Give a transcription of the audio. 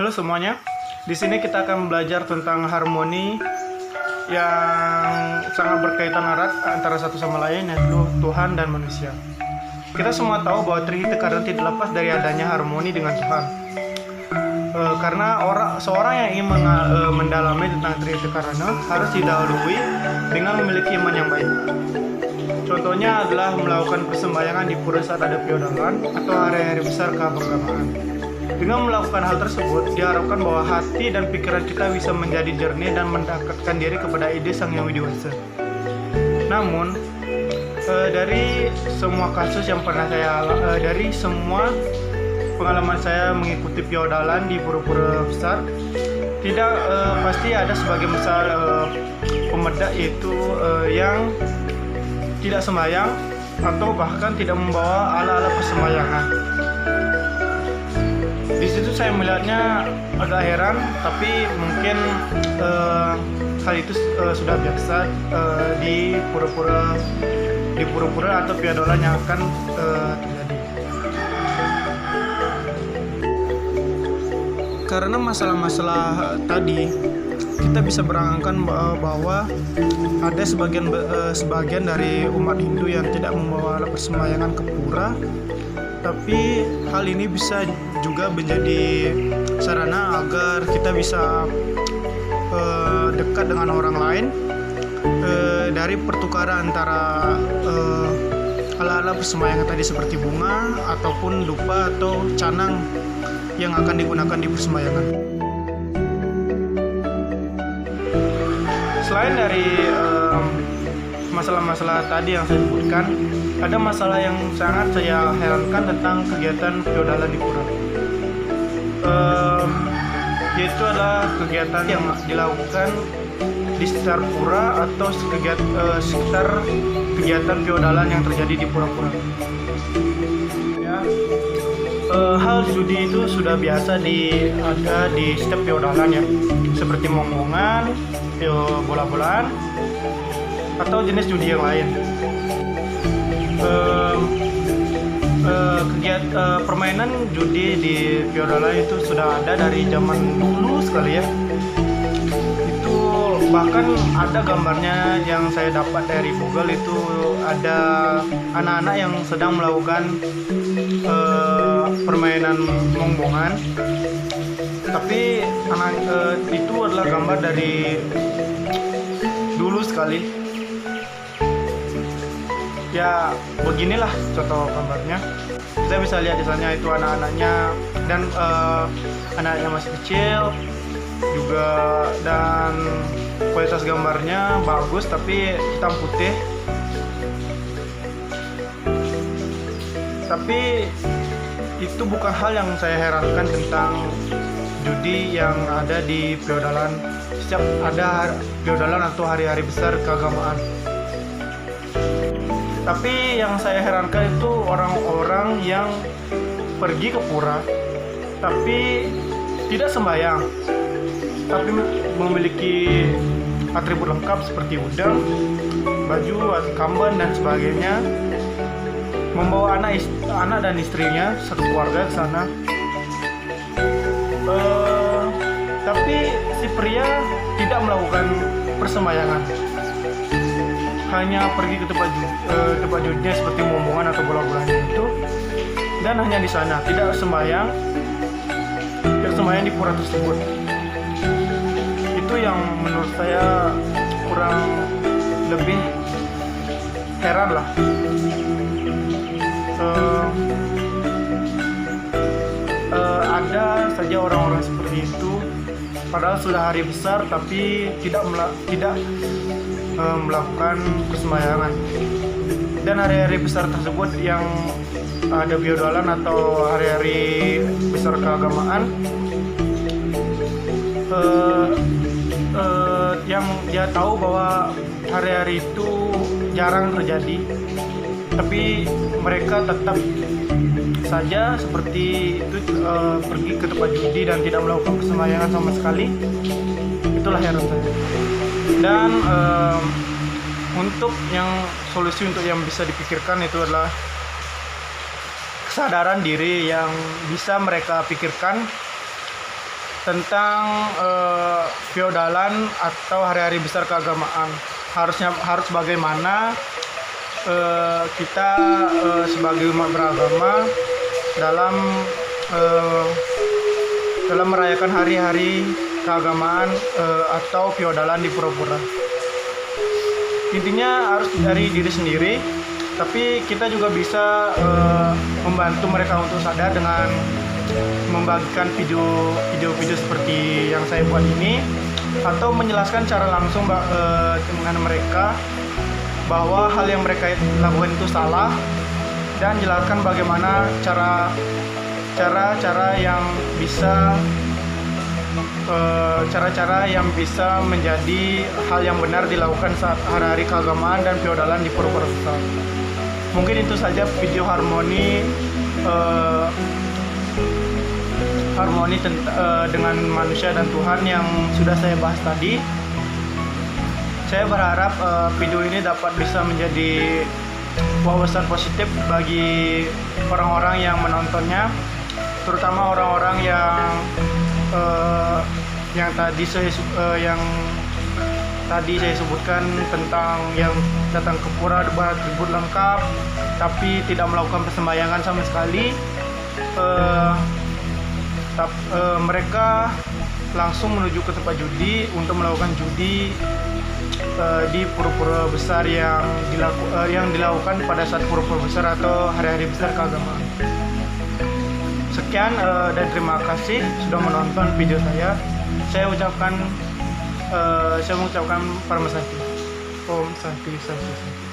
Halo semuanya, di sini kita akan belajar tentang harmoni yang sangat berkaitan erat antara satu sama lain, yaitu Tuhan dan manusia. Kita semua tahu bahwa Trihita tidak lepas dari adanya harmoni dengan Tuhan. Karena seorang yang ingin mendalami tentang Trihita harus didahului dengan memiliki iman yang baik. Contohnya adalah melakukan persembahyangan di pura saat ada piodalan atau hari-hari besar keagamaan. Dengan melakukan hal tersebut, diharapkan bahwa hati dan pikiran kita bisa menjadi jernih dan mendekatkan diri kepada ide Sang Yang Widiwasa. Namun, dari semua kasus yang pernah dari semua pengalaman saya mengikuti piodalan di pura-pura besar, tidak pasti ada sebagian besar pemedak yaitu yang tidak sembahyang atau bahkan tidak membawa ala-ala persembahyangan. Di situ saya melihatnya agak heran, tapi mungkin hal itu sudah biasa di pura-pura atau piodalan yang akan terjadi. Karena masalah-masalah tadi, kita bisa beranggapan bahwa ada sebagian dari umat Hindu yang tidak membawa alat persembahyangan ke pura, tapi hal ini bisa juga menjadi sarana agar kita bisa dekat dengan orang lain dari pertukaran antara ala-ala persembahyangan tadi seperti bunga ataupun dupa atau canang yang akan digunakan di persembahyangan. Selain dari masalah-masalah tadi yang saya sebutkan, ada masalah yang sangat saya herankan tentang kegiatan piodalan di pura. Yaitu adalah kegiatan yang dilakukan di sekitar pura atau sekitar kegiatan piodalan yang terjadi di pura-pura. Ya, hal judi itu sudah biasa ada di setiap piodalan ya, seperti monggongan, bola-bolaan, atau jenis judi yang lain. Permainan judi di piodalan itu sudah ada dari zaman dulu sekali ya. Itu bahkan ada gambarnya yang saya dapat dari Google, itu ada anak-anak yang sedang melakukan permainan monggongan, tapi itu adalah gambar dari dulu sekali. Ya beginilah contoh gambarnya. Kita bisa lihat di sana itu anak-anaknya, dan anaknya masih kecil juga, dan kualitas gambarnya bagus tapi hitam putih. Tapi itu bukan hal yang saya herankan tentang judi yang ada di piodalan setiap ada piodalan atau hari-hari besar keagamaan. Tapi yang saya herankan itu orang-orang yang pergi ke pura tapi tidak sembahyang, tapi memiliki atribut lengkap seperti udang, baju, kamban dan sebagainya, membawa anak dan istrinya satu keluarga ke sana. Tapi si pria tidak melakukan persembahyangan, hanya pergi ke tempat judinya seperti momongan atau bola-bolanya itu, dan hanya di sana tidak sembahyang di pura tersebut. Itu yang menurut saya kurang lebih heran lah. Ada saja orang-orang seperti itu, padahal sudah hari besar tapi tidak melakukan persembahyangan. Dan hari-hari besar tersebut yang ada piodalan atau hari-hari besar keagamaan, yang dia tahu bahwa hari-hari itu jarang terjadi, tapi mereka tetap saja seperti itu pergi ke tempat judi dan tidak melakukan persembahyangan sama sekali. Itulah heran saya. Dan untuk solusi untuk yang bisa dipikirkan itu adalah kesadaran diri yang bisa mereka pikirkan tentang feodalan atau hari-hari besar keagamaan. Harus bagaimana kita sebagai umat beragama dalam merayakan hari-hari keagamaan atau feodalan di pura-pura. Intinya harus dari diri sendiri, tapi kita juga bisa membantu mereka untuk sadar dengan membagikan video-video seperti yang saya buat ini, atau menjelaskan cara langsung dengan mereka bahwa hal yang mereka lakukan itu salah, dan jelaskan bagaimana cara-cara yang bisa menjadi hal yang benar dilakukan saat hari-hari keagamaan dan feodalan di pura-pura besar. Mungkin itu saja video harmoni dengan manusia dan Tuhan yang sudah saya bahas tadi. Saya berharap video ini dapat bisa menjadi wawasan positif bagi orang-orang yang menontonnya, terutama orang-orang yang tadi saya sebutkan tentang yang datang ke pura bertribut lengkap tapi tidak melakukan persembahyangan sama sekali. Mereka langsung menuju ke tempat judi untuk melakukan judi di pura-pura besar yang dilakukan pada saat pura-pura besar atau hari-hari besar keagamaan. Sekian dan terima kasih sudah menonton video saya. Saya mengucapkan Parma Santi. Om Santi Santi Santi.